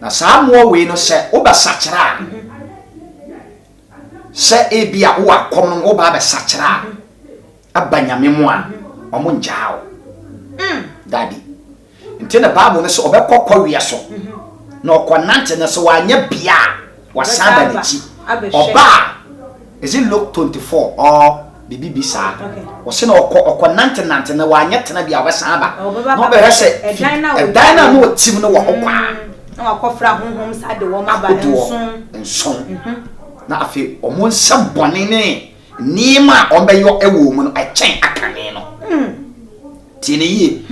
na saa mo we no se oba sachera se ebia wo akom no oba be sachera abanyame mo a omo njao daddy ntina Bible no se obekokọ wiye so na okonante no se wanya bia wasaba na chi oba is it Luke 24 or bibi sa o se na okonante na wanya tena bia wasaba no be hese dina no tim no wo kwa na wakofra honhom sa de wo maba nson na afi omo nsam bone ne nima ombeyo ewo mu no echen akane no tini yi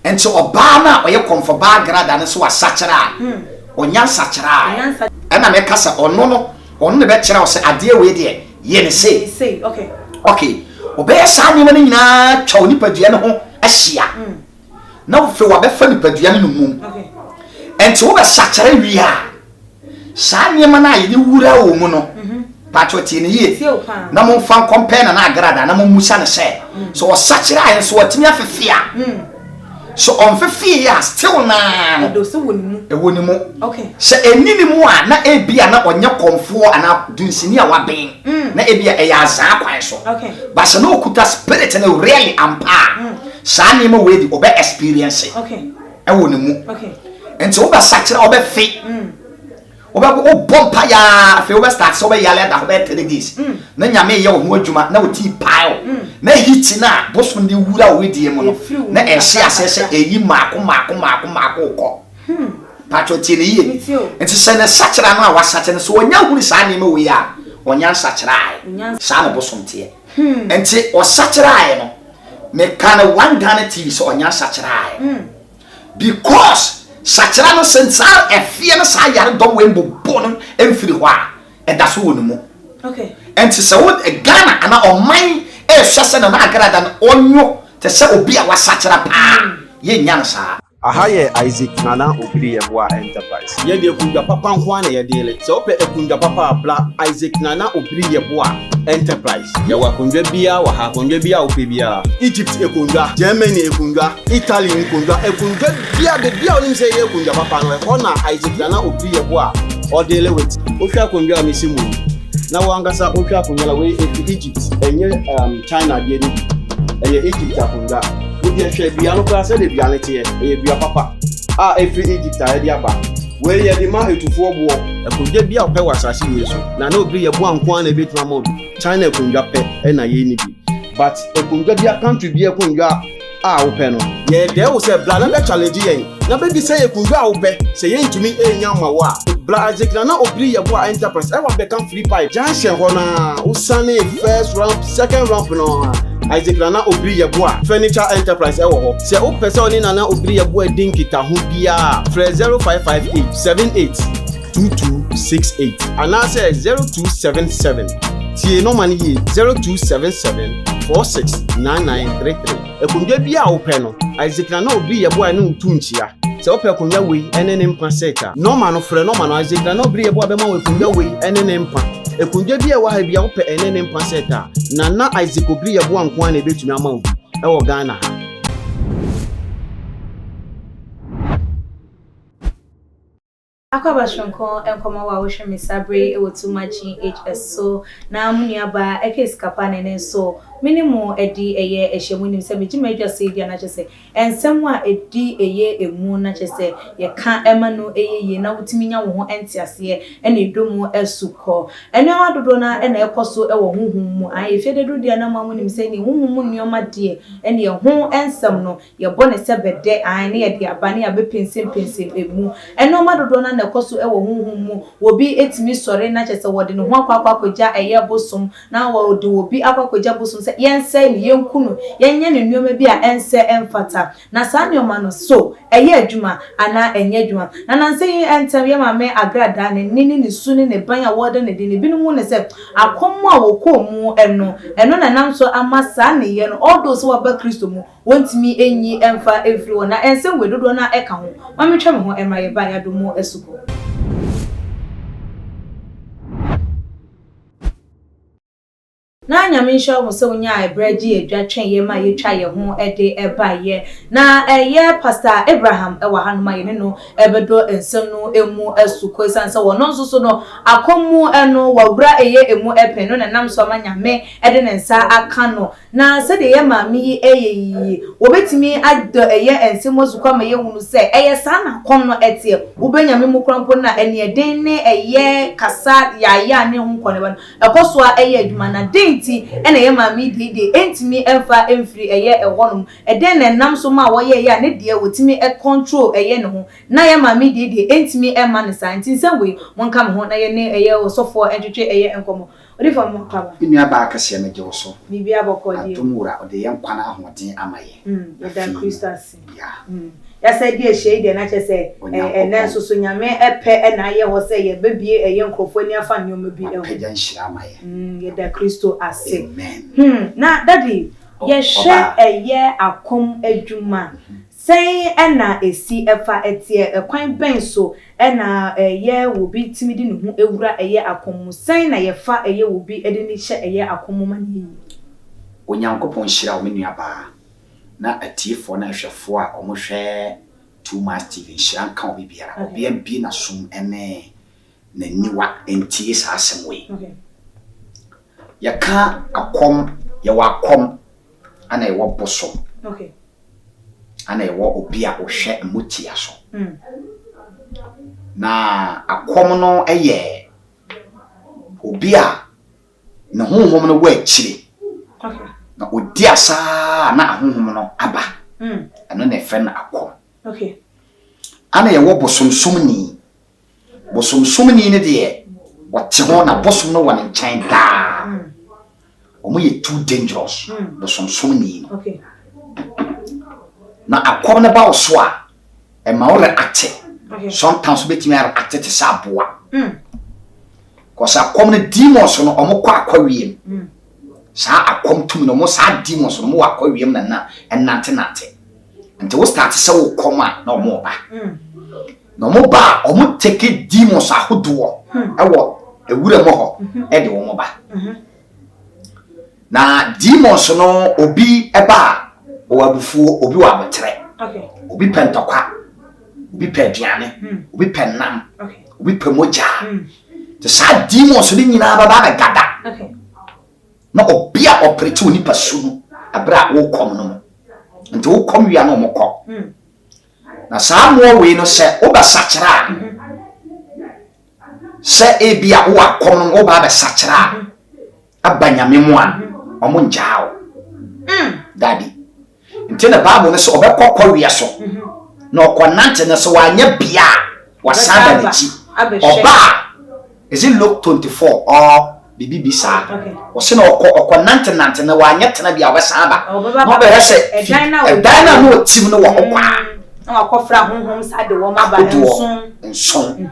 ento oba na oye komfo ba Agradaa ne so wasachera onya sachera na me kasa ono ne be kira o se ade we de ye ne say okay obe sa ni ne nyina twa oni padua ne ho ahia na wo fe wa be fa ni padua ne mum enti wo be sachera wia sa ni ma na ye wura wo mu no patwoti ne ye na mo fa compare na Agradaa na mo musa ne se so wo sachera yen so watimi afefia so on fefi ya still na do so woni mu okay se enini mu a na ebia na onye komfo ana dunsini a waben na ebia e ya za kwan so okay ba se no okuta spirit na really ampa sa ni mo we di obe experience okay e woni mu okay enti oba sachira obe fe oba o bompa ya fe oba start so oba yale da oba 3 days na nyame ye ho adwuma na oti pile na hiti na bosom de wura we die mu no na ehye asese eyi maako ko patwoti ne ye enti se na sachira no a wasachira so onya huri sa ni me we ya onya sachira sa na bosom tie enti o sachira no me kana one Ghana TV so onya sachira because sachira no sensa efie no sa yare dom we mbobo no emfiri ho a eda so wonu mu okay enti se wo Ghana ana oman hwese na Agradaa no onyo te se obi a wasachira pa ye nya sa aha ye Isaac Nana Obiri Yeboah Enterprise ye de kunja papa nko na ye de le se ope ekunja papa abla Isaac Nana Obiri Yeboah Enterprise ye wa kunja bia wa ha kunja bia ope bia Egypt ekunja Germany ekunja Italy ekunja bia de bia onim se ye kunja papa no e ko na Isaac Nana Obiri Yeboah o de le wet o hwa kunja misimu na wangasa o hwa kunja la we Egypt enye China de ni eye Egypt akunja we hwe bia no kwa se de bia nete eye bia papa every Egypt a de aba we ye de ma etufo obo ekunja bia ope wasase we so na Obiri Yeboah nko na betuma mo China ekunja pe na ye ni bi but ekunja bia country bia ekunja ope no ye de wo se bla na be challenge yen na be bi se ekunja ope se ye ntumi enya ma wa bla Isaac Nana Obiri Yeboah Enterprise e wa be kan free pie junction ho na usane first round second round no Isaac Nana Obiri Yeboah Furniture Enterprise e wo ho se o pese oni Nana Obiri Yeboah din kita ho bia free 0558 78 2268 ana say 0277 tie no man yi 0277 469933 ekunja bia o pe no Isaac Nana Obiri Yeboah no ntunchia se o pe kunja we enene mpa seka no man no frɛ no man Isaac Nana Obiri Yeboah be ma we kunja we enene mpa ekunja bia wa ha bia o pe enene mpa seka na Isaac Obiri Yeboah nko na ebetumi ama obi e wo Ghana ha Akwaba shonko enkoma wa woshe misabre ewotumachi HS so na muniaba ekeskapa nene so minimum edi eye ehyemunim se mejima se dia na chese ensem a edi eye emu na chese ye ka ema no eye na wutiminya wo ho entiase ene edomu esuko ene wadodo na ene ekoso ewo huhum mu aye fededu dia na mamunim se ni huhum mu nioma die ene ye ho ensem no ye bone se bede aye ne ye dia bane abepensem emu ene wadodo na ekoso ewo huhum mu obi etimi sore na chese wode ne ho akwakoja eye bosom na wode obi akwakoja bosom yense ni yenkunu yenye ne nneoma bi a ense emfata na saa nneoma no so eye adwuma ana enye adwuma na nanse entem ye mame Agradaa ne nini ne suni ne ban a wode ne de ne binu ne se akomo a wokomu eno na nam so ama saa ne ye no all those who are Kristo mu wontimi enyi emfa efri wona ense wedodo na eka ho mametwa me ho ema ye ba ya do mu esuko na nyame nsho mo se onya ebraji edwa twen ye ma ye twa ye ho ede eba ye na ye pastor Abraham ewa hanuma ye no ebedo ensem no emu asuko sanse wono nso so no akomu eno wawura eye emu epen no na nam so ma nyame ede ne nsa aka no na se de ye ma mi eyeyi obetimi ado eye ensem asuko ma ye hunu se eye sa na kom no etie ubenya mu krampo na ene eden ne eye kasa ya ne hu kone ba ekoso a eye adwuma na denti ene ye ma mi de entimi emfa emfiri eye ehonum eden ne nam so ma wo ye ya ne de wotimi e control eye ne ho na ye ma mi de entimi e ma ne santi nsemwe monka me ho na ye ne eye osofo entwetwe eye enkomo odi fam monka inu aba akase me je so bibi abokodi atumura ode ye nkwana ahoden amaye da Christus ya said ye shade na chese enenso so nyame epe na ye ho se ye bebie eye nkrofo ni afa nyoma bi e ho peja nshira amaye ye da Christo ase amen na daddy ye hwe eye akom adwuma sei na esi efa etie ekwan ben so na eye wo bi timidi ne hu ewura eye akom sei na ye fa eye wo bi ede ni hye eye akom ma ne yi onyankopon hira wo menua ba na atiefo na hwefo a omohwe too much TV hira nka obi biara obi ambi na sum ene na niwa entie sa asemwe yaka akom ye wa akom ana ye wo bosom ana ye wo obi a ohwe mutia so na akom no eye obi a na honhom no wa akire na odi asa na ahonhom no aba ano na efe na akom ana ye wo bosomsomni ne de wote ho na bosom no won nkyɛn da omo ye too dangerous bosomsomni na akom na ba wo so a e ma wo react sometimes betimi react te sa boa cause akom na demons no omo kwa wiem sa akom tumi no mo sa demons no mo akwa wiem na enante nti wo start se wo koma na omo ba no mo ba omo take demons ahodo ewo ewura mo ho e de wo mo ba na demons no obi eba o abufuo obi wa abetre obi pentokwa obi pediane obi pennam obi pemoja the sa demons ni nyina ba gada na obi a operate oni pasu abra wo kom no nti wo kom wi ana omokọ na saa mo we no se oba sachara se ebia wo akom no oba ba sachara abanyame mo a omo njaawo daddy nti na bible no se obekọ wi aso na okonante na se wanya bia wasada dichi oba is it Luke 24 or bibi sa o se na okonante na wanya tena bia obesa aba no be hese edana no tim no wo okwa na akofra honhom sade wo ma ba enson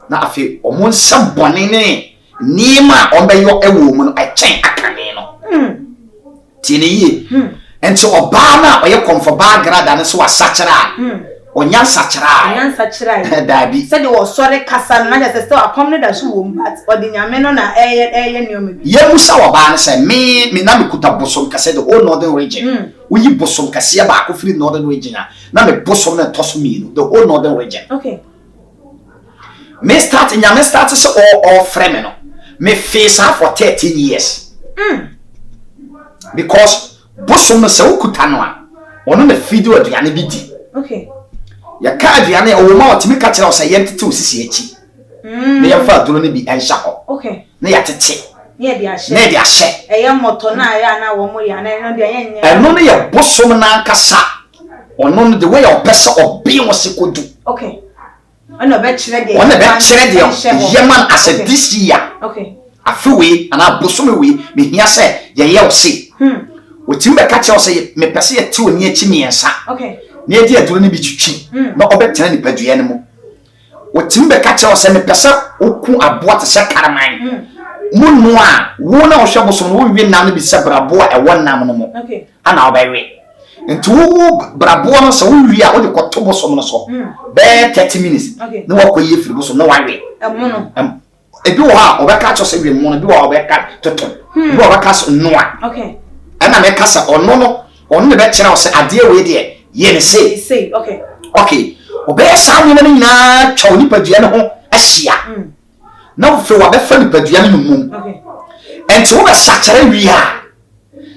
na afi omo nsam bone ne nima obeyo ewo mu no achen akane no tini yi enti oba na oye komfo ba Agradaa ne so wasachara onya sachara dabi sade wo sore kasa na just still akom no da so wo but odinyame no na eye nioma bi ye musa wo ba ne se me na me kuta bosom kase de whole northern region uyi bosom kase ya ba ko free northern region na me bosom na toso mi the whole northern region me start so all frame no me face for 13 years because bosom no se ukuta no a ono na video aduane bi di ya ka aduane o ma otimi ka kire o se yentete osisi echi na ya fa duro ne bi ensha ho na ya tete ne dia hye eye moto na ya na wo mo ya na no dia yen eno ne ya bosom na nkasa ono no the way your person obi wo se kodu ono be kire dia yeman as a this year afiwe ana bosom we me hia se ye o se otim be ka kire o se me pese ye ti oni echi miensa ne edi aduro ne bi twitwi na obetena ni padua ne mu otim be ka kire o se me pese oku aboa te se karaman munu a wo na ohwe bosom wo wi nam ne bi se brabo e won nam no mo ana obewe nti wo brabo no se wo wi a wo de koto bosom no so be 30 minutes na wo koye firi bosom na wawe ebi wo ha obeka cho se we mu no bi wo obeka toto bi wo obeka so noa okay ana me kasa ono no ono ne be kira wo se ade we de ye ne say okay obey sa wo ne nyina twa oni padua ne ho ahia na wo fe wo be fa ni padua ne mum okay enti wo be sakere wi a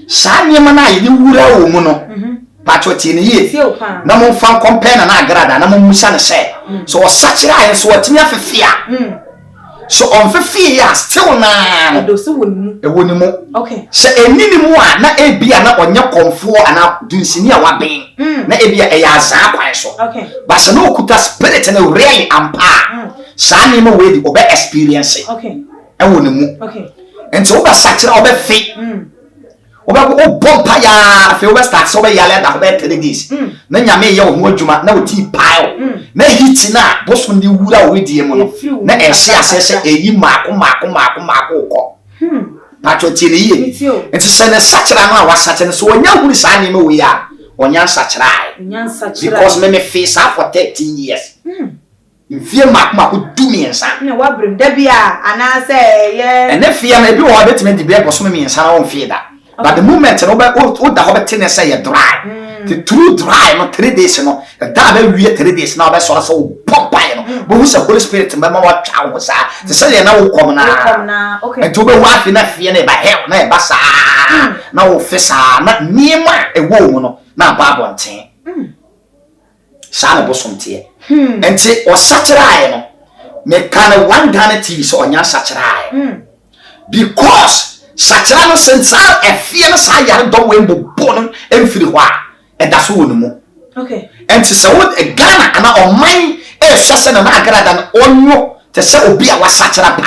sa nyema na ye wura wo mu no pacho ti ne ye na mo fa compare na Agradaa na mo musa ne se so o sakere aye so otimi afefia so on fefi ya still na do so wonu e woni mo okay se enini mu a na ebia na onye konfo ana dunsini a waben na ebia e ya azan kwan so okay but se no okuta spirit na really ampa sa ni mo we di obe experience okay e woni mu okay enti oba sakira obe fe oba o bompa ya fe oba start so oba yale da oba 3 days na nyame ye wo adwuma na o ti pile na hit na boso ndi wura we die mu no na e hye asese eyi maako ko pacho ti ne ye enti se ne sakira no a wasakira so onya huri sa ni me we ya onya sakira because me face for 13 years Mfie maako du miensa na wabrem da bia ana se ye ene fie na ebi wo betime di bia boso miensa na won fie da but the moment no ba o da ho betene say ye dry the true dry no 3 days no da ba wie 3 days na ba so so papa no bo hu se Holy Spirit ma ma wa twa ho sa te say ye na wo kom na okay and to be wa fi na fie na ba he na e ba sa na wo fi sa na niema e wo mu no na ba bonten sa na bosom tie enti o satirae no me kan one Ghana TV so onya satirae because satira no sensa e fie no sa yare do we mbo no emfiri ho a e da so wonu mu okay enti se wo Ghana ana oman e hwese na Agradaa no onyo te se obi a wasatira pa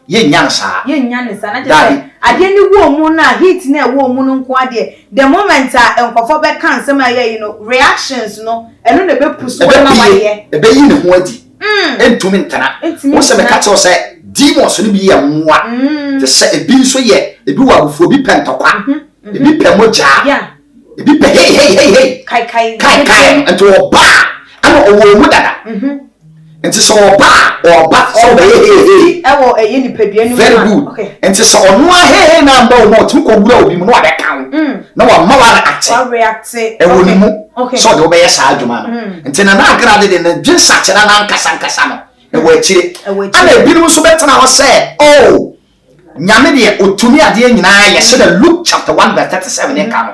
ye nyansa na je ade ni wo mu na hit na wo mu no nko ade the moment a enkofo be kan sem aye you know reactions no eno na be pusu na waye e be yi ne ho adi entumi ntana wo se be ka che wo se demons no bi ye moa te se ebi so ye ebi wa abufu obi pentokwa ebi pe moja ebi pe hey kai ento oba ana owo mu dada enti so oba so be hey ewo eye ni padua ni very good enti so ono a hey na mba o mo tu ko wura obi mu no ade kan na wa ma wa react ewo ni mu so de obeye sa adwuma no enti na Agradaa de na dwen sakira na nkasa no ewo akire ana ebi no so betena ho say oh nyame de otumi ade nyina ye se the Luke chapter 1 verse 37 e ka no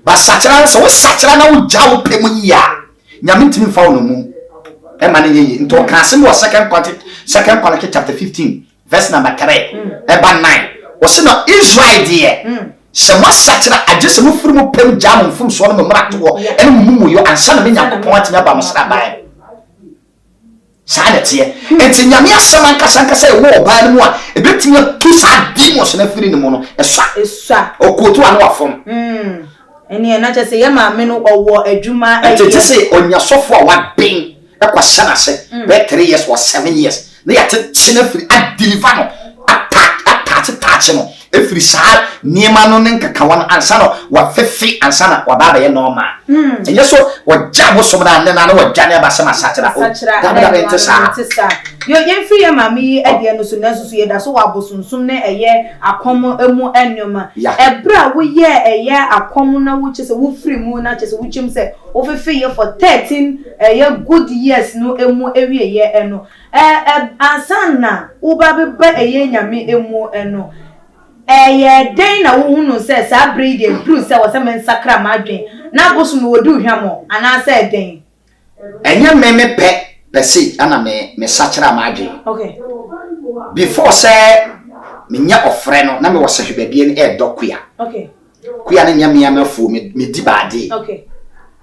ba sakira so sakira na wo jawo pemu ya nyame ntimi fa wo no mu e mane ye nto kan mo second Chronicles chapter 15 verse number 3 e ba 9 o se no Israel de se mo sakira age se mo furu mo pem jam mfum so no mo mrato wo ene mumu yo ansa na me nyakopon atimi aba mo sra ba sana tie enti nyame asema nkasa e wo ba ne mu a e betimi tu sa demons na firi ne mo no eswa okoto anu afom eni na che se ye ma me no owo adwuma enti che se onya sofo a wa ben e kwa sana se be 3 years or 7 years na ya te chine firi a deliver no attach no e firi sa niema no nkaka wan ansa no wa fefi ansa na wa baba ye normal enye so wa jabo so na na wa jane ba sama satira da bente sa yo yemfi ya mami ede no so na susu ye da so wa bosunsum na eye akom emu enoma ebra wo ye eye akom na wo chese wo free mu na chese wo chim se wo fefi ye for 13 eye good years no emu ewie ye eno ansanna wo ba be eye nyame emu eno eye den na wo hunu se sa breed e blue se wo se men sakra madwen na bosu no wodu hwamo ana se den enye meme pe se ana me sakra madwen okay before say me nya ofre no na me wo sehwe babie ni e dokuya okay kuya na nya me amafu me di baade okay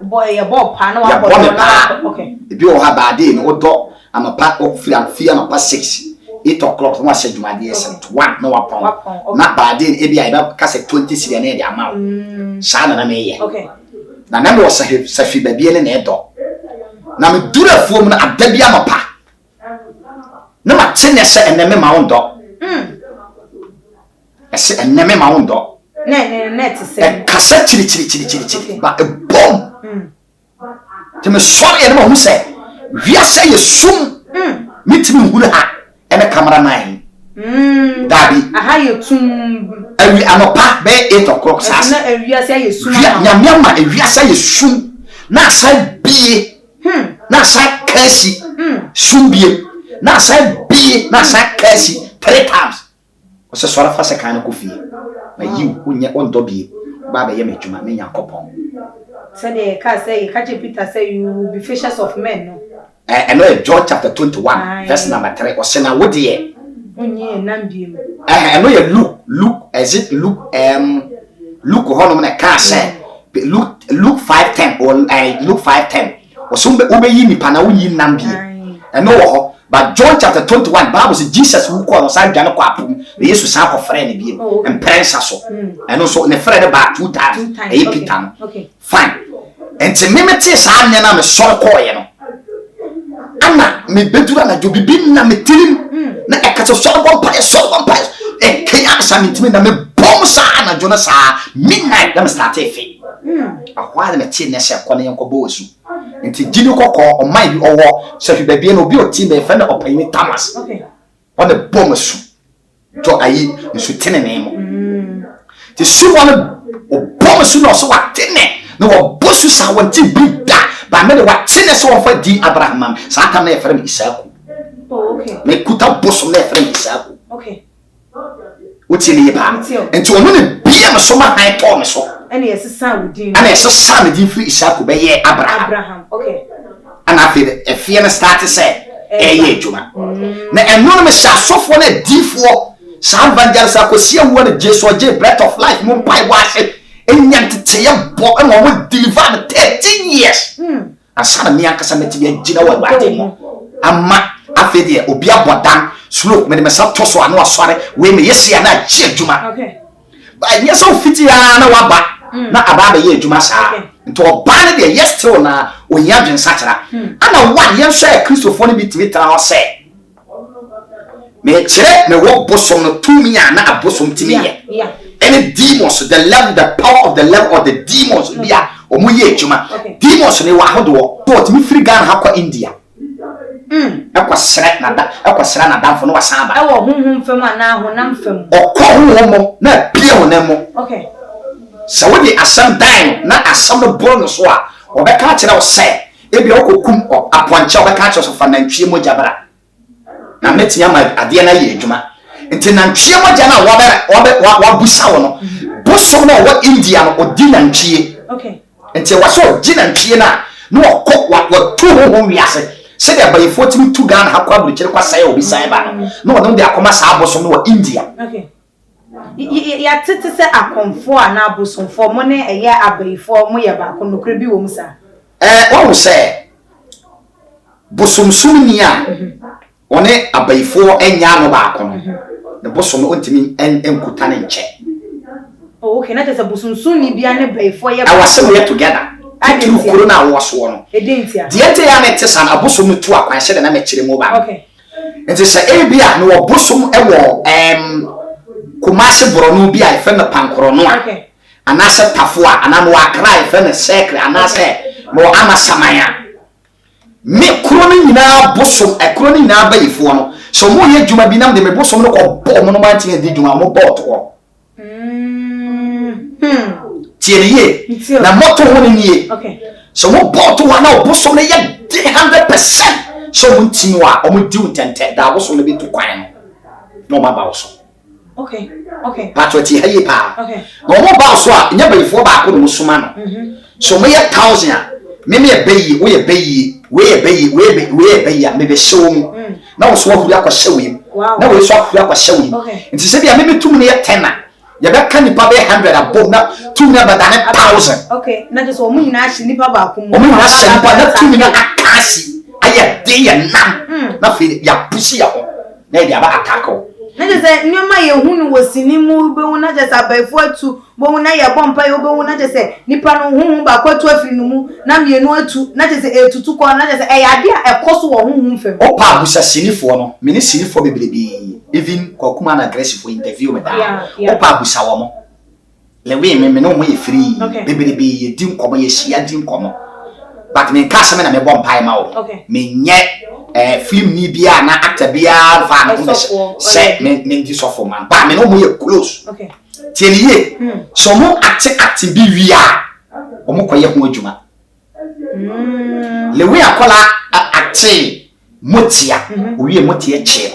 boy ya bob pa na wa bob okay bi o ha baade no odo amapa ofri amfia na pa 6 8 o'clock no ase dwumade yes 1 no wapon na baade e bia e ba ka se 20 siria na e di ama sa na me ye okay na me wo sehwe babie ni na e do na me dura fuom na adabia amapa na ma tene se eneme ma wondo ese eneme ma wondo ne te se kasa chiri ba e bom te me sorry eneme hu se wia se ye sum mitimi huru ha ene camera 9 haye tum ewi anopa be 8 o'clock sas na ewia se ye sum nyamyama ewia se ye sum na sa bie na sa kasi sum bie na sa bie na sa kasi 3 times o se sora fa se kan ko fie ma yi onye ondo bie ba be ye medwuma me yakopon say the ka say kaje Peter say you will be fishers of men no I know John chapter 21 verse number 3 o se na wo de onye nambiem I know you Luke is it Luke Luke hono na ka say Luke 5:10 or Luke 5:10 o so be obeyi nipa na wo yi nambie I know but John chapter 21 Bible says Jesus who call us and John kwapum Jesus san ko friend bi and prensa so I know so ne friend ba 2 times e Peter okay fine and to me tie sa anya na me soro ko ye no ana me bedura na jobi bi na me tirim na e ka so bon pa e kenya sa me timi na me bom sa na jona sa midnight na me start efe ahwa me tie ne se ko ne yanko bo osu nti gini kokko o mai bi owo se fi bebie no bi o team e fa na opani Thomas okay on the bom osu to ayi nsu tenene mo ti su wona o bom osu no so wa tene no wo bosu sa wonti bi da ba me de wa tene so won fa di Abraham sa ata na e frem Isaac okay me kuta bosu na e frem Isaac okay uti ni ba enti onu ne bia me so ma han to me so and yes san wudin ana yes san di free Isaac be ye Abraham okay ana fe e fie na start say ye juma na eno no me sha sofo na difo sa evangelist akosia wo na Jesus je breath of life mo pai wa se enyantete ye bo e wo deliver na 13 years asana mi ankasa meti bi agina wa wate mo amma afi de obi abodan slow me de mesa to so ano asore we me yesi na je adwuma okay ba nyesa ofiti ya na waba na aba ba ye adwuma sa nto oba ne de yes still na onya dwen sakira ana wa ye hwe Christopher ne bi Twitter o se me chere me wo bosom no tumi ya na abosom timi ye any demons the level the power of the level of the demons bia omo ye adwuma demons ne wa hodo to timi free Ghana ha kwa India akwasra na danfo no wasan ba ewo honhom fam ana honam fam okọ honhom na pie honam okay so we dey asam dan na asam no boro no so a obeka kire o se ebi okokum aponche obeka kire so fa nantwie moja bra na metia ma ade na ye adwuma nti nantwie moja na wa busa wo no boso na wo India no odi nantwie okay nti waso di nantwie na okọ wa tu honhom wiase se de by 42 Ghana ha kwa bru kire kwa sai obi sai ba no no de akoma sa abosom no wa India okay ya tete se akonfo ana abosomfo mo ne eye abaifo mo ye ba ko nokre bi wo musa wo se bosomsum ni a one abaifo enya no ba ko no de bosom no ntimi enkuta ne nche oh okay na tese bosomsum ni bia ne baifo ye ba awase we together ati corona wo so no edentia diete ya ne tesa na bosom no tu akwan hye de na mekire mo ba okay nti se ebia no wo bosom ewo kumase boronu bi a ife na pankoro no okay anase tafo ana no akra ife na sekre anase mo amasamaya me kuro ni nyina bosom ekuro ni nyina bayifo no so mo ye djuma bi nam de me bosom no ko bo mo no manti di djuma mo bot ko tieye na moto ho ni ye okay so mo bot wa na bosom no ye 100% so mo ntimi wa o mo di untente da bosom no bi to kwan no ma ba so okay okay patwati haye pa okay no mo ba so a nya bayifo ba ko no suma no so me ye 1000 a me me bayi we ye bayi me be show mu na wo so wa huri akwa hyewe na wo so huri akwa hyewe nti se bia me betum ne ye 10 a ye be ka nipa be 100 above na tum na badane 1000 okay na je so mu nyina ahye nipa ba ko mu o mu nyina ahye nipa na tum na akasi aye de ye nam na fe ya pushi ya ho na ye aba atako na je se nyoma ye hunu wosini mu be hu na je se abaifo atu bo hu na ye bompa ye be hu na je se nipa no hu ba kwatu afiri no mu na mienu atu na je se etutu ko na je se eyade a ekoso wo hu fem o pa busa sinifo no me ni sinifo bebrebe even kokuma na aggressive for interview me da o pa busa wo mo le we me no mo ye free bebrebe ye din komo ye hia din komo but me nka se me na me bompa ma wo me nye film ni bia na actor bia fa no say me ndi so for man ba me no mo ye close okay tieniye so mo acting bi wi a o mo koye ho adwuma le we akola acting motia o wi motia che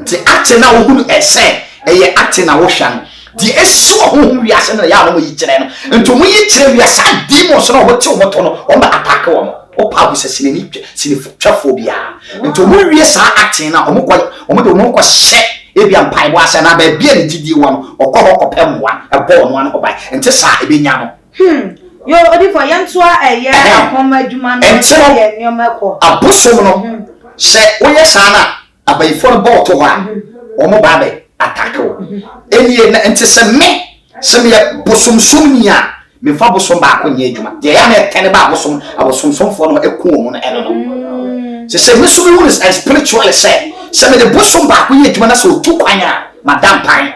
ti acting na wo hu ese eye acting na wo hwa no di esu ho wi ase na ya no yi kire no nto mo yi kire wi asa demons na wo te wo to no o ma attack wo o pa bu se sine twafobia nto mo wi sa acting na o mo de mo ko hye ebia mpai bo ase na ba bia ne gidi wo no okọ pemwa e bo no an ko bai nte sa ebenya no yo odi for yantoa eye akoma adwuma no ye nyoma ko abosom no se wo ye sa na abaifo no bo to ho a o mo ba be attack wo enie na nte se me bosom sumnia me fa bosom ba ko nya adwuma de ya na tene ba abosom somfo no eku wo no eno no se me so me wo is spiritually say se me de bosom ba ko nya adwuma na so tu kwanya madam pan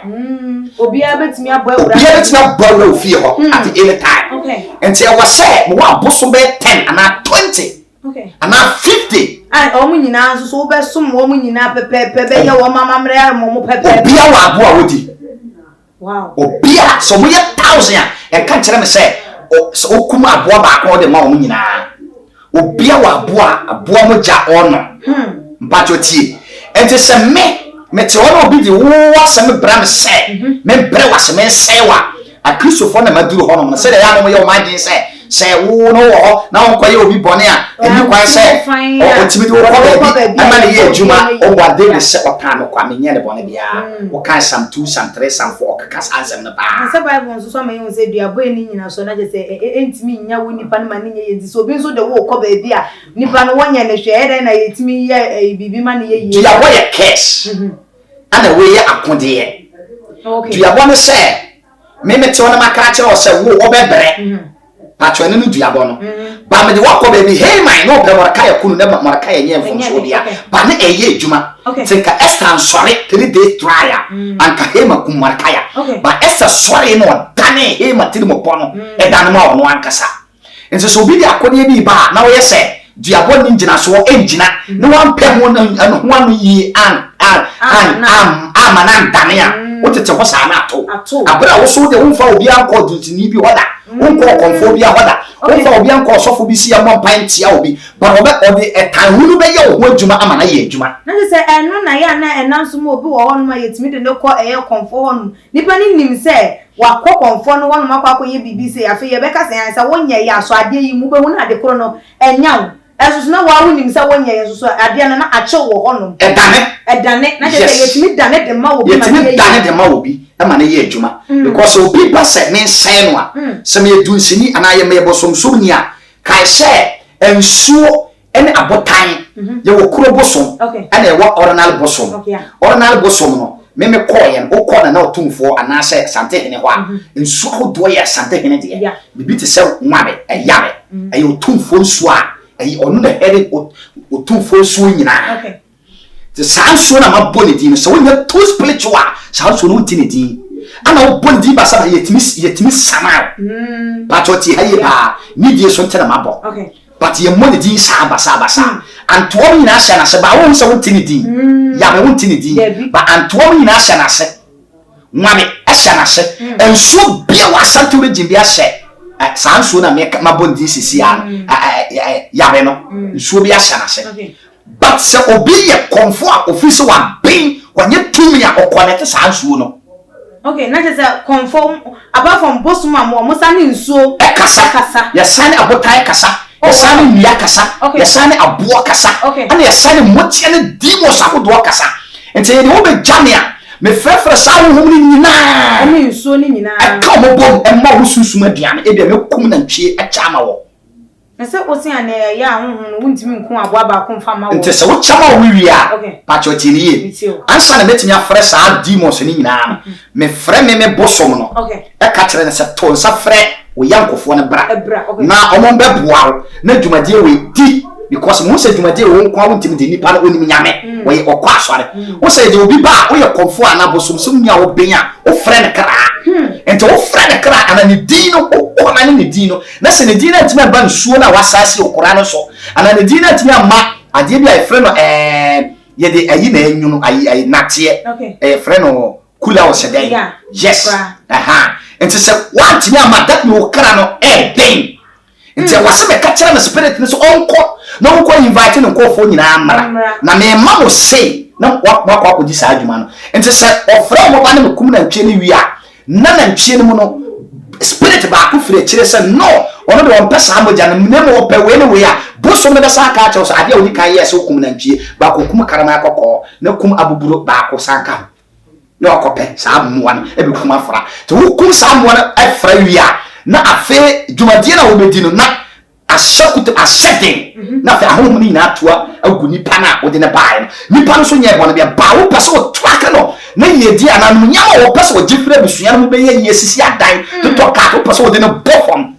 obia betimi abawura ofie ho at any time okay enti e was say mo wa bosom be 10 ana 20 okay ana 50 ai o mu nyina so wo be som wo mu nyina pepepe be ye wo mama mre mo pepepe obia wa abo a wodi wow obia so mo ye 1000 e kan kire me say o kuma abo ba ko de ma wo mu nyina obia wa abo mo ja ono mpacho tie enti se me te ono bi di wo asem bra me se me bre wa se me se wa a Christopher na maduru hono na se de ya no ye o magin se wo no wo na won kwaye obi bone a eni kwan se o timi wo ko be ama ne ye adwuma o wa de se o ta no kwa me nye ne bone bia o kan sam 2 sam 3 sam 4 o kaka ansem na ba se bible nso so ma yin se dua boy ni nyina so na je se entimi nya wo nipa no ma ne nye yenti so obi nso de wo ko ba bia nipa no wonya ne hwe eden na yetimi ye bibi ma ne ye ya wo ye case ana we ye akode okay dua bone se me te wona makara che o se wo obebre patro ne no duabo no ba me de wakọ ba bi hey man no be moraka ya kunu ne moraka ya nye mfomso dia ba ne eye adwuma tinka Esther sorry 3 days trial anka hema kum moraka ya ba Esther sorry no dane hema tiri mo pono e dane ma ono ankasa enso so bi di akode bi ba na wo ye se duabo ni ngina so engina ne wan pem ho no ho yi amanan dane ya wo tete ho sa na ato abra wo so de wo fa obi anko duntini bi hoda wonko konfo bia hoda wonfa obi anko sofo bi si amon pantia obi ba obi etanhunu be ye wo adwuma ama na ye adwuma na se eno na ya na enanso mo obi wo hono ma yetimi de ne ko eye konfo hono nipa ni nim se wakọ konfo no hono makọ ye bbc afi ye beka se ansa wonya ya so ade yi mu be hu na ade kro no enyaw esusu na wa hu nim se wonya ye so ade na ache wo hono edane na je yetimi dane de ma obi ma ye dane de ma obi ama na ye adwuma because obi ba se me nsan no a se me edunsini ana ye me bosomsom ni a kai se ensuo ene abotan ye wo kuro bosom ana ye wo ordinal bosom no me koye no okọ na otumfo ana se sante hene ho a ensuo hodo ye sante hene de bibi te se nwabe eyabe aye otumfo nsuo a aye onu na here otumfo nsuo nyina the sanso na maboni din so when you too spiritual sanso no tin din ana wo boni din ba sa yetimi sama patoti haye ba ni die so ntena mabo but ye money din sa basa antomi na sha na se ba wo so tin din ya me wo tin din ba antomi na sha na se nwame asha na se enso bia wa santo regin bia she sanso na me maboni din sisi ya me no enso bia sha na se but se obi ye comfort office wa bin wanye tumi ya connect sansuo no okay na just conform apart from bosuma mo sane nsuo kasa ya sane abotai kasa ya sane nia kasa ya sane abo kasa ana ya sane motie ne demons akodo kasa ente ye wo be jamia me frefre sa wo hum ni nyina ani nsuo ni nyina aka mo bom e ma wo susuma duane e bia me kum na ntwe a chama wo nse osi ane ya honhun wuntimi nko abo aba ko mfa ma wo nte se wo chama wo wi a patchoti ni ye ansa na betimi afre sa demons ni nyina me frɛ me bosom no e ka kire ne se to nsa frɛ wo yankofo ne bra na omo be boa na dwumadie we di because mo se dwumadie wo nko a wuntimi de nipa na onim nyame wo ye okɔ asɔre wo se de obi ba wo ye konfo ana bosom sum nya wo benya wo frɛ ne kra ente wo frɛ ne kra ana ne din no ko na ne din no na se ne din na ntima ba nsuo na wasase okora no so ana ne din na timi amma ade bi a friend no ye de ayi na enyu no ayi natie friend no kula o sedai yes enti se wan timi amma that me o kra no den enti wase be ka kira na spirit no so onko na onko invite no ko fo nyina amara na me ma mo say na wakwa di sa adwuma no enti se ofra mo ba na kum na ntwe ni wi a na ntwe no mu no spirit ba ko fire kire se no ono de on pesa amoja na me mo pe we ne we a boso me da sa ka cha so ade oni kan yes kum na ntwe ba ko kum karama akoko na kum abuburo ba ko sanka no akope sa muwa no e be kum afra to kum sa muwa na afra wi a na afe dwumadie na wo bedi no na ashakutu ashedin na fe ahom ni na atoa agu nipa na wo de ne bae nipa no so nya ebo no bia ba wo pese wo twaka no na yedi ana no nya wo pese wo gifre bisua no be ye sisi adan to toka wo pese wo de ne bofom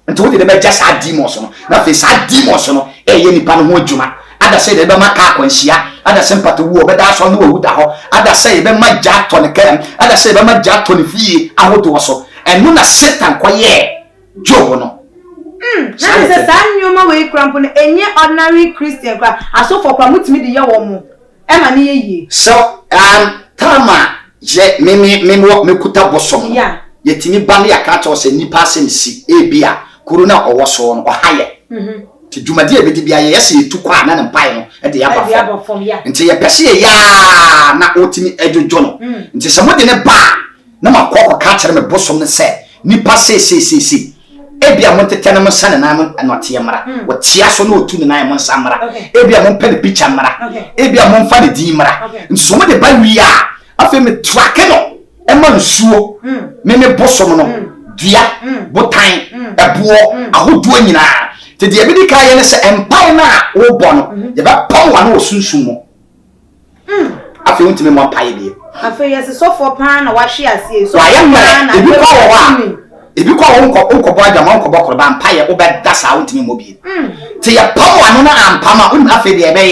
nti wo de be just a demons no na fe sa demons no ye nipa no ho adwuma ada say de be maka akwanhia ada say mpato wo be da so no wo da ho ada say be ma ja to ne kam ada say be ma ja to ne fie ahodo so enu na Satan koye job no na se san nyoma we krampo no enye ordinary Christian kwa aso for kwa mutimi de ye wo mo e ma ne ye so tama je me kuta bosom ye timi ba ne yakata o se nipa sensi ebia corona owo so no ohaye ti dwumade ebedi bia ye se etu kwa na ne mpai no e de ya ba fom nti ye pese ye ya na otimi edjojo no nti se mo de ne ba na makoko ka kire me bosom ne se nipa se ebia mo tetene mo sane na mo anote mara wo tia so no otu ne na mo samara ebia mo pele picture mara ebia mo mfa de din mara nso mo de ba wi a afa me track no e ma nsuo me bosom no dua botan ebo ahodo nyina te de ebidi ka ye ne se empai na wo bo no ye ba pon wa no osunsun mo afa untime mo pai de afa yes so for pan na wa hwe asie so na ebi kwa wo wa ebi kwa onko bo adama onko bo korba mpaye wo be dasa wontimi mo bi te ye pawo anu na ampama unu afi de ebe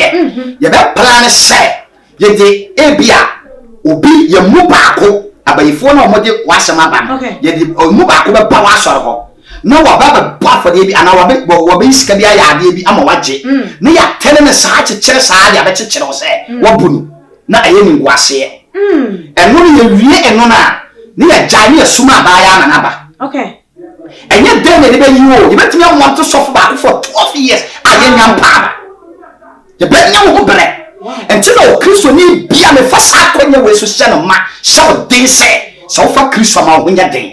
ye be plan se ye de ebia obi ye mu baako abayifo na omode wasema ba ye de mu baako be ba wasoro ho na wa ba ba for de bi ana wa be iska bia ya ade bi ama waje na ya tene ne saa kekere saa ya be kekere wo se wo bunu na aye ni ngwase eno ye wie eno na ne ya jani asuma ba ya na ba enye dem ne be yiwo you bet me want to suffer back for 12 years ayenya mpa ye bet nya wo bere entino Kristo ni bia me fa sa akonya we so hye no ma so den se so fa Kristo ma wo nya den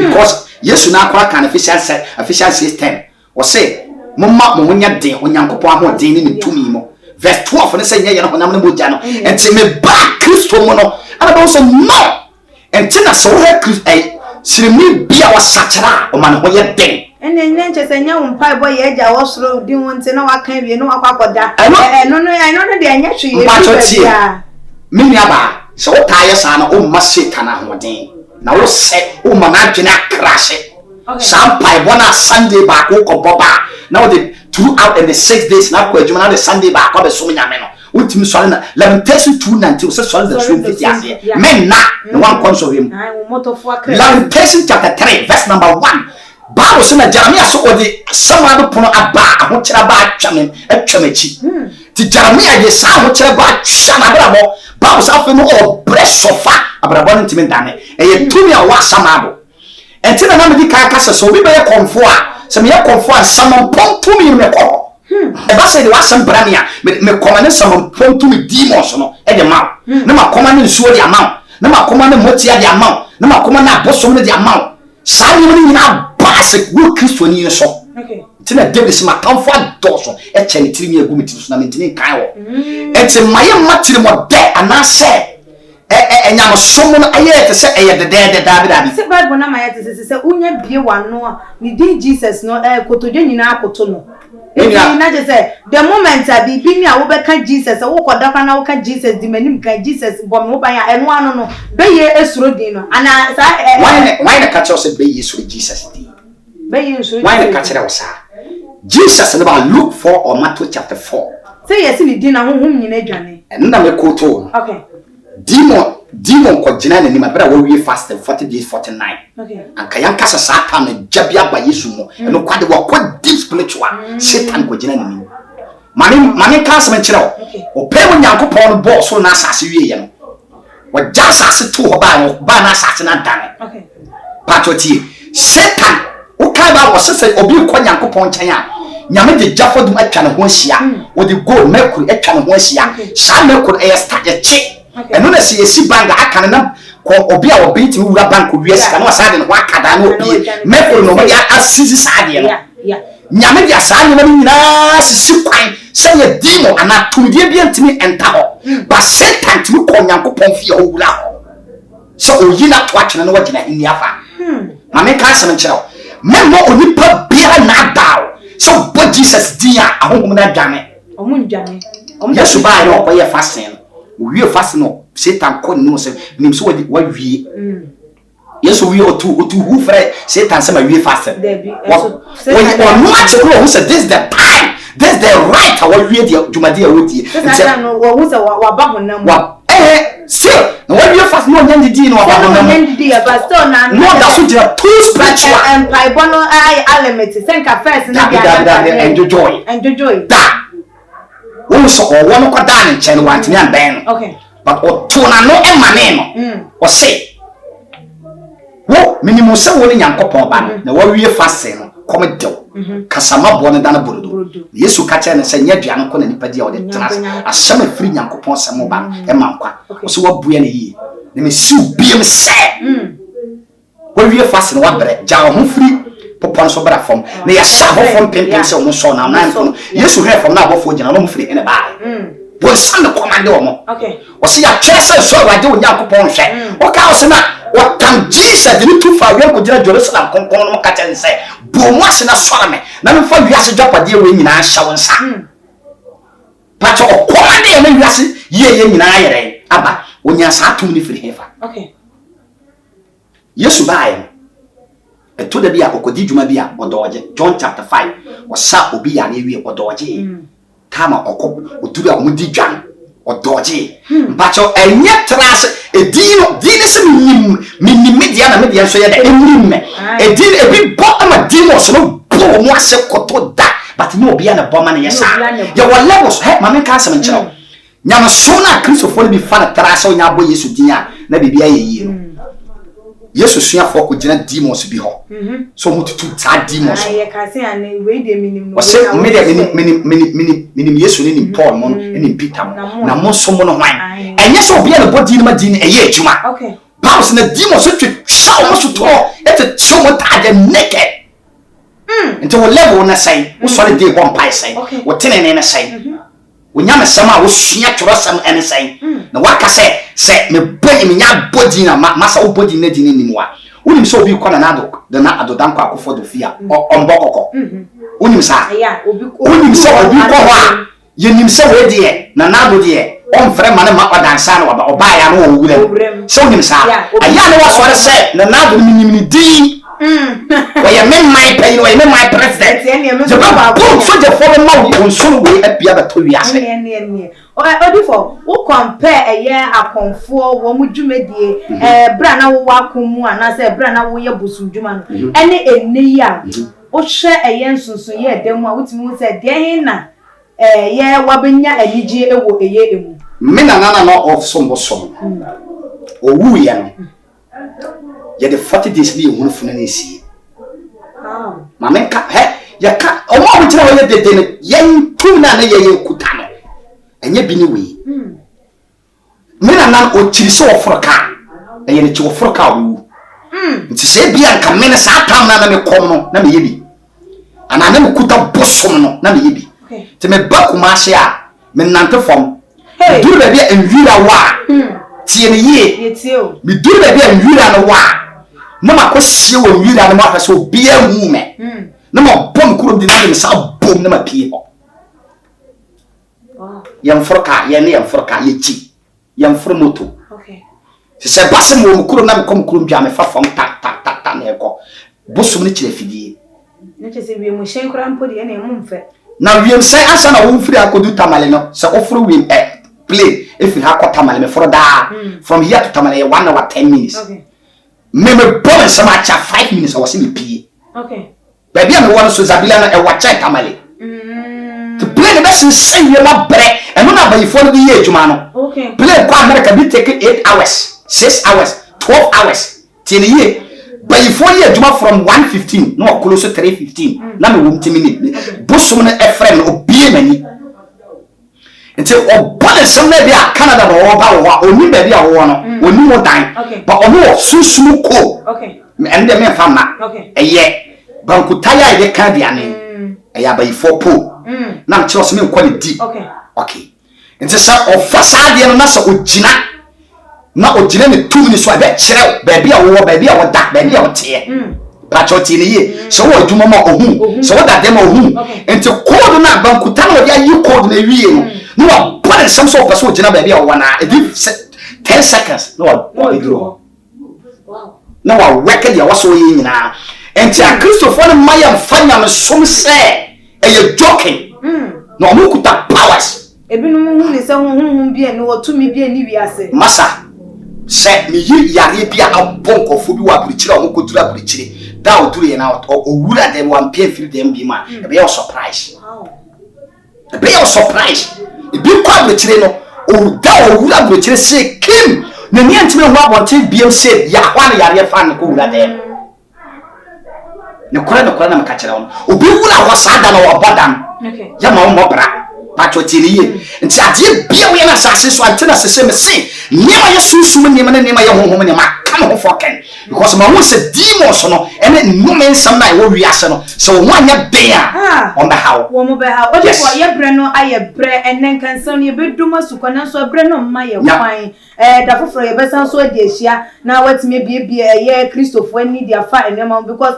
because yesu na akwa kan official system o say momma mo nya den onyankopon aho den ni tumi mo verse 12 ne say nya ye no honam ne moja no enti me ba Kristo mo no ana ba so no entina so he Kristo sirimi bia wasachara o man ho ye den ene nche nya umpa boy ye ja wosoro din wonte na wakan wie no akwakoda no de anya hwe ye mini aba so taye sa na o ma Satan ahoden na wo se o ma na dwena krashe sampai bona Sunday ba ko boba na wo de throughout in the 6 days na ko adwuma na the Sunday ba ko be so nyame no ultimi so na Lamentation 2:19 so so the swim fit ase men na no one console him Lamentation chapter 3 verse number 1 Bible say na Jeremiah so odi samado pono aba ahokira ba atwamachi ti Jeremiah ye sa ahokira ba atwana brabo Bible say afi no o bresofa abrabo ntimi ndane ye tumi a wa samado entina na medi ka kasa so bi be konfo a se me konfo a samon pontumi me ko e ba say de wa sam brania me komane samon pontumi demons no e de ma na ma komane nsuo de ama na ma komane motia de ama na ma komane abosom de ama sa ni ni na basic wo Kristo ni so tina David se makamfo adoso e chele tiri mi agumiti so na mentini kan wo enti maye matiri mo de anase enyam somo no aye te se eye de David se Bible na maye te se unya bie wano a ni din Jesus no kotodwe nyina akoto no na je se the moment abi bi mi a wo be ka Jesus wo kodafa na wo ka Jesus di manim ka Jesus bom wo ban ya eno ano no be ye esuro din no ana sa why na catch us be ye esuro Jesus di be ye esuro why na catch us Jesus no ba Luke 4 or Matthew chapter 4 say yes ni din na honhom nyina dwane eno na me koto okay demon demon ko jina na ni ma bra wo wie fast 40 days 49 okay anka yanka sa ta na jabia ba yesu mo no kwade wo ko deep spiritual Satan ko jina na ni mane ka se menkyerɛ o pe wo Nyankopɔn no bo so na asase wie ye no wo ja asase to ho ba na asase na dane okay patoti Satan wo ka ba wo sese obi ko Nyankopɔn nkyɛn a nyame de jafodum atwa ne ho ahia wo de go mercury atwa ne ho ahia sa mercury e start che eno na se yesi banga aka na ko obi a obi ti wura bank wi asika na wasa de no akada na obi mercury no ya asisi saade no nyame de asa nyama ni nyina sisi kwan se ye dimo ana tumdie bi antimi enta ho ba Satan timi ko Nyankopɔn fi ho wura ho so oyi na to atwene no wagina ni afa mame ka asem nkyerɛ memmo onipa bia na daw so bo Jesus dia ahonhom na dwane omunjane yesu ba no ko ye fasten wie fasten no Satan ko no se nim so wa wie yesu wie otu hu frɛ Satan se ma wie fasten when much grow who said this is the time this is the right wa wie dia jumadi a wodi Satan no wo se wa ba honam wa still no wa wie fasten no nyandi di no wa ba honam nyandi but still na no that so jira too spiritual and pai bono ai element senka first na dia enjoy da wo so o wono ko da ne nkyɛn wantini anbɛn no okay but o to na no emane no o say wo minimum se wo ne Nyankopɔn ba na wo wie fasten no come dew kasama bo ne dana borodo yesu ka kyerɛ ne sɛ nya duane ko na nipa dia wo de tena asɛm afiri Nyankopɔn sɛm ba e mankwa o so wo bua ne yie ne me siw biem sɛ wo wie fasten wo brɛ ja ho firi popon so bra fom na ya sa ho fom pempem se o so na nan no yesu hwe fom na abofo gina no mo firi ene ba bo san de commande o mo okay o se ya twere se so awade o Nyankopɔn hwe o ka o se na o tam Jesus de tu fa wen ko gina Jerusalem konkon no mo ka ten se bo mo ase na so me na me fa wiase dwapade we nyina hya won sa pato o commande na wiase ye nyina ayere aba o nya sa atum ni firi hefa okay yesu bae eto da bia kokodi djuma bia odoje John chapter 5 osa obi ya na ewie odoje kama okop oduru a omudi dwan odoje mpacho enye trase edino se minim media na media so ye da emimme edin ebi bo ama dino so no bo mo ase koto da but no obi ya na bo ma na yesa ye wo levels he ma me ka asem nkyerɛ nyama so na kristofo bi fa na trase onya bo yesu din a na bibia ye yi yesu suafo ko gina demons bi ho so mututu ta demons aye ka se ane we de minim no o se minim yesu ni Paul mo ni Peter mo na mo so mo no hwan enye so obi na body ni ma din eye adwuma okay Paul na demons so twetwa mo so to et so mo ta the naked until level na say wo so dey one pie say wo tenene na say wo nyame sam a wo sua twrosam ene say na waka se me boy me nya body na masa wo body na din ni wa unim so obi kwana na ado dan kwa akofo do fia ombokoko unim sa unim so obi ko ho a yenim se we de na do de on frɛ ma na ma odansa na oba ya no wo wura so unim sa aya no so se na do ni din we me my pay we me my president the baba so the for ma won so we apia beto wi ase odifo wo compare eye akonfo wo mu dwumadie bra na wo akomu ana se bra na wo ye bosundwuma no ene eni a wo hwe eye nsunsun ye demu a wotimi wo se de hin na ye wabenya anigye ewo eye emu me na no of sombo owu ye no ye the 40 days ni ehunu funu na esi mama ka ya ka o mo bitira wo ye dede ne ye tu na ye kuta no enye bi ni we me na o chiri so oforoka enye ne chi oforoka wo nti se bia nka me ne sa tam na me kom no na me ye bi ana na me kuta bosom no na me ye bi te me ba kuma hye a me nante fom duru ba bia enwira wa tie ne ye me duru ba bia enwira no wa na makosie wo nwira no ma fa so bia hu me na ma bom kurom di na me sa bom na ma pie ho yam froka ye ne yam froka ye chi yam fromoto okay se basem wo kurom na me kom kurom bia me fa fom ta na eko bosum ni kire fidie ne che se wi mo shenkura mpodi ene mo mfe na wiem se asa na wo mfiri akodu tamale no se ofro wiem play if you have Tamale for that. From here to Tamale 1 hour 10 minutes. Okay. Me born so much 5 minutes I was in the PA. Okay. Baby I'm one so Zabila and watch Tamale. To play the best say you not break and not by for the year Jumano. Okay. Play America be taking 8 hours, 6 hours, 12 hours till the year. But if 4 years Juma from 1:15, no close to 3:15. Now me won't minute. Busum a friend or be many. Until body some maybe a Canada or only baby a one or no time. Okay. But no so smooth. Okay. And the men from okay. A year. Bankutaya de Canadian. A year by 4 pool. Now choose me quality. Okay. Okay. And so of facade and nasa ujina. Na ujina me 2 minutes so I bet chill baby a war baby a that baby a tear. Patrot in a year. So what do mama or so what that demo who? And to call na bankutano you called the real. No, but some sort of person baby or 10 seconds. No, wow. No, I reckon you was so in now. And to Christopher Maya final some say, and you're joking. No, look at powers. Ebinum ni se honhom bia ne wo tumi bia ni wiase. Masa say me yi yare bia abonkofo bi wa burichire o kodura burichire. Da o duru ye na o wura dem wan pia firi dem bi ma. E be your surprise. Wow. E be your surprise. E bi kwa burichire no o da o wura burichire say kim. Na ni antime ho abonte biem say ya kwa na yare fa ne ko wura dem. Ne kora na me ka kire won. Obi wura ho sada na wo bodam. Okay. Ya ma mo bra. Patwotiriye nti ade bia we na sase so antena sese me se nyema ye sunsun nyema na nyema ye honhom nyema kam ho foken because ma wo se demons no ene nnome nsam na wo wiase no so wo anya ben a on the how wo mo be how o de for ye bre no aye bre enen kansan ye beduma sukona so bre no ma ye kwan da foforo ye besan so ade ahia na watime bie ye Christopher ni dia fa enema because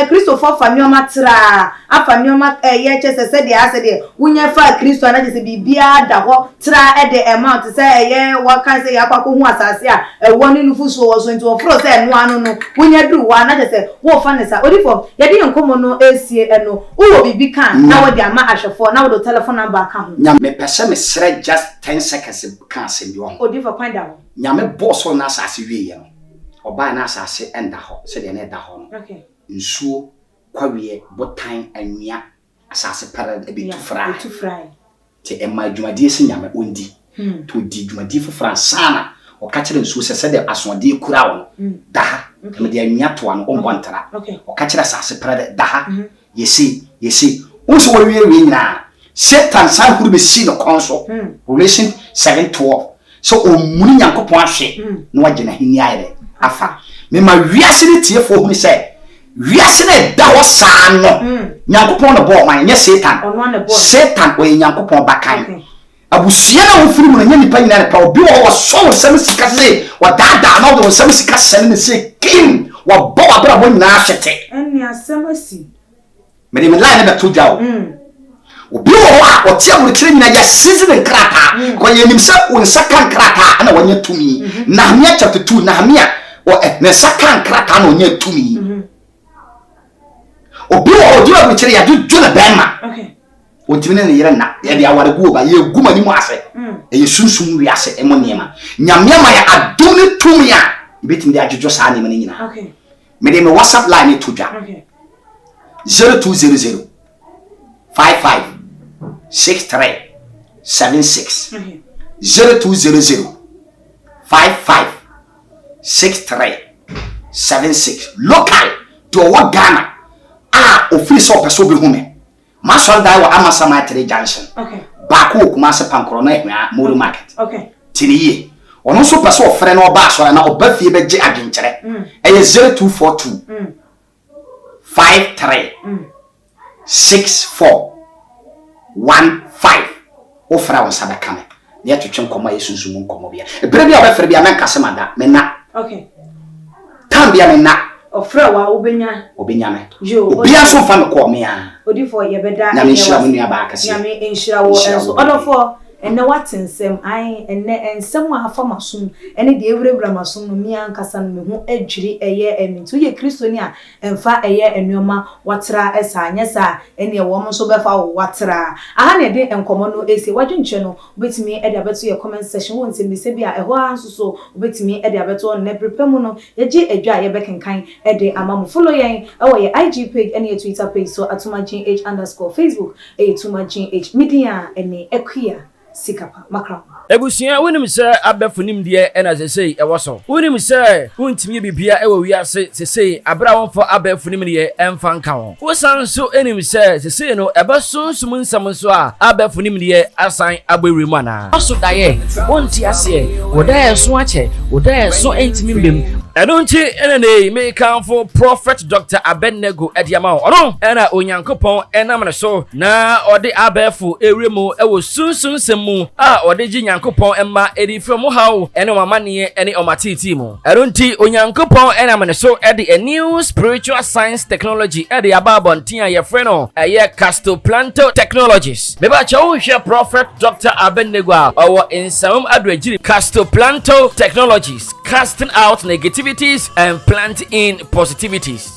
Christopher fa nyoma tra afa nyoma ye chese se dia ase de wunya fa Christo na jese bibia da ho tra e de amount say ye waka say akwako hu asase a ewo ni nufu so wo so nti wo fro say no anu no wunya du wa na jese wo fa ne sa odifo ye de nkomo no esie eno wo bibi kan na wo de ama ahwefo na wo do telephone number kan ho nyame pese me sre just 10 seconds kan se bi wo odifo find out nyame boss na asase wie ye no oba na asase enda ho se de na eda ho no okay nsuo kwawie botan anwia asase para e be tu fry te emma dwumadie se nyame ondi to di dwumadie fofra sana o ka kire nsuo se de asode kura wo da me de anwia to ano ombo ntara o ka kire asase para da yesi unso wo wie nyina Satan san huru be si no konso Revelation 7:12 so o muni nyankopon ahwe na wagena hini ayre afa me ma wiase ne tiefo hu se wiase na da ho saa no nyankopon no bo man nye Satan o nyankopon bakan abusia na wo firi mu na nya nipa nyina ne pa obi wo so sam sika se wa dada na wo sam sika se ne se kim wa bo abra bo nyina ahwete eni asamasi me de me line na to jaw obi wo o tia mu kire nyina ya season krata ko ye nim se wo nsaka krata na wonye tumi Nehemia chapter 2 Nehemia o ne saka krata na wonye tumi obi wo do abu kire ya do na bema okay ontimi ne yere na ye dia ware guo ba ye guma ni mu ase ye sunsun wi ase emo niema nyamia ma ya adoni tumi a ibetimi de ajojo sa niema ni nyina okay me de me WhatsApp line to dwa okay 0200 55 63 76 okay 0200 55 63 76 local to what Ghana official person be hume masol dai wa Amasama 3 junction okay baako kuma se pankoro na ehwa Moro market okay tiniye ono so person ofre na oba so na oba fie be gi adwenkyere eye 0242 53 64 15 ofra won sabeka me ne twetwe nkomo yesunsu mu nkomo bia ebere bia obefre bia menka se mada me na okay tambia me na ofra wa obenya me obia so fa me ko me a odifo ye beda nyame nshira mu nua ba akase nyame nshira wo enso odofo ene watensem ai ene ensem a afa masom ene de ewurawura masom no mi ankasa no me ho adwiri eye emintu ye kristoni a emfa eye enuoma watra esa anyesa ene wo mo so befa watra aha ne de enkomo no esi wadwunche no obetimi e de abeto ye comment section won se bi se bia eho anso so obetimi e de abeto on ne prepare mu no yeje adwa ye bekenkan e de amamu follow yen e wo ye IG page ene ye Twitter page so @tumaginh_ Facebook @tumaginh media ene ekwia sikapa makra ebusia wonim se abefunim de ena sesei ewoso wonim se wontimi bibia ewo wiase sesei abra wonfo abefunim de emfa nka won wosan so enim se sesei no ebesonsum nsam so a abefunim de asan abewremu ana aso daye wonti ase wodaye so ache wodaye so entimi mbem enonchi enene me kanfo prophet Dr. Abennego ediama ono ena onyankopon enam ne so na ode abefu ewremu ewo sunsun semu a ode ji nyankopon emma edi from how ene mamane ene omatiti mu enonchi onyankopon enam ne so ede a new spiritual science technology ede ababontin a ye freno eye castoplanto technologies me ba chawo hwe prophet Dr. Abennego a owo ensam adwagiri castoplanto technologies casting out negativities and planting in positivities.